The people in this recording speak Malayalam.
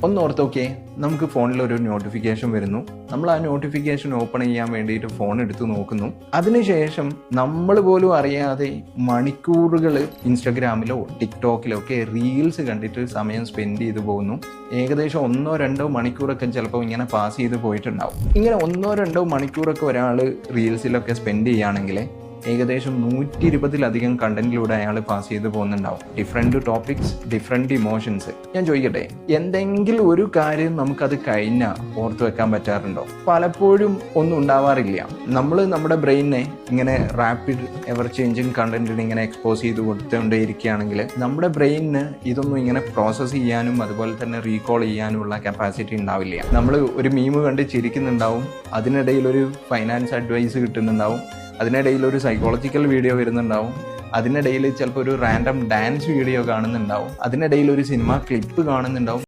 ഒന്ന് ഓർത്ത് നോക്കിയേ, നമുക്ക് ഫോണിൽ ഒരു നോട്ടിഫിക്കേഷൻ വരുന്നു. നമ്മൾ ആ നോട്ടിഫിക്കേഷൻ ഓപ്പൺ ചെയ്യാൻ വേണ്ടിയിട്ട് ഫോൺ എടുത്ത് നോക്കുന്നു. അതിനുശേഷം നമ്മൾ പോലും അറിയാതെ മണിക്കൂറുകൾ ഇൻസ്റ്റഗ്രാമിലോ ടിക്ടോക്കിലോ ഒക്കെ റീൽസ് കണ്ടിട്ട് സമയം സ്പെൻഡ് ചെയ്ത് പോകുന്നു. ഏകദേശം 1-2 മണിക്കൂറൊക്കെ ചിലപ്പോൾ ഇങ്ങനെ പാസ് ചെയ്ത് പോയിട്ടുണ്ടാവും. ഇങ്ങനെ 1-2 മണിക്കൂറൊക്കെ ഒരാൾ റീൽസിലൊക്കെ സ്പെൻഡ് ചെയ്യുകയാണെങ്കിൽ ഏകദേശം 120-ലധികം കണ്ടന്റിലൂടെ അയാൾ പാസ് ചെയ്ത് പോകുന്നുണ്ടാവും. Different topics, different emotions. ഞാൻ ചോദിക്കട്ടെ, എന്തെങ്കിലും ഒരു കാര്യം നമുക്കത് കഴിഞ്ഞാൽ ഓർത്ത് വെക്കാൻ പറ്റാറുണ്ടോ? പലപ്പോഴും ഒന്നും ഉണ്ടാവാറില്ല. നമ്മൾ നമ്മുടെ ബ്രെയിനിനെ ഇങ്ങനെ റാപ്പിഡ് എവർ ചേഞ്ചിങ് കണ്ടന്റിന് ഇങ്ങനെ എക്സ്പോസ് ചെയ്ത് കൊടുത്തുകൊണ്ടേയിരിക്കുകയാണെങ്കിൽ നമ്മുടെ ബ്രെയിനിന് ഇതൊന്നും ഇങ്ങനെ പ്രോസസ്സ് ചെയ്യാനും അതുപോലെ തന്നെ റീകോൾ ചെയ്യാനുമുള്ള കപ്പാസിറ്റി ഉണ്ടാവില്ല. നമ്മൾ ഒരു മീമ് കണ്ട് ചിരിക്കുന്നുണ്ടാവും, അതിനിടയിൽ ഒരു ഫൈനാൻസ് അഡ്വൈസ് കിട്ടുന്നുണ്ടാവും, അതിനിടയിൽ ഒരു സൈക്കോളജിക്കൽ വീഡിയോ വരുന്നുണ്ടാവും, അതിനിടയിൽ ചിലപ്പോൾ ഒരു റാൻഡം ഡാൻസ് വീഡിയോ കാണുന്നുണ്ടാവും, അതിനിടയിൽ ഒരു സിനിമ ക്ലിപ്പ് കാണുന്നുണ്ടാവും.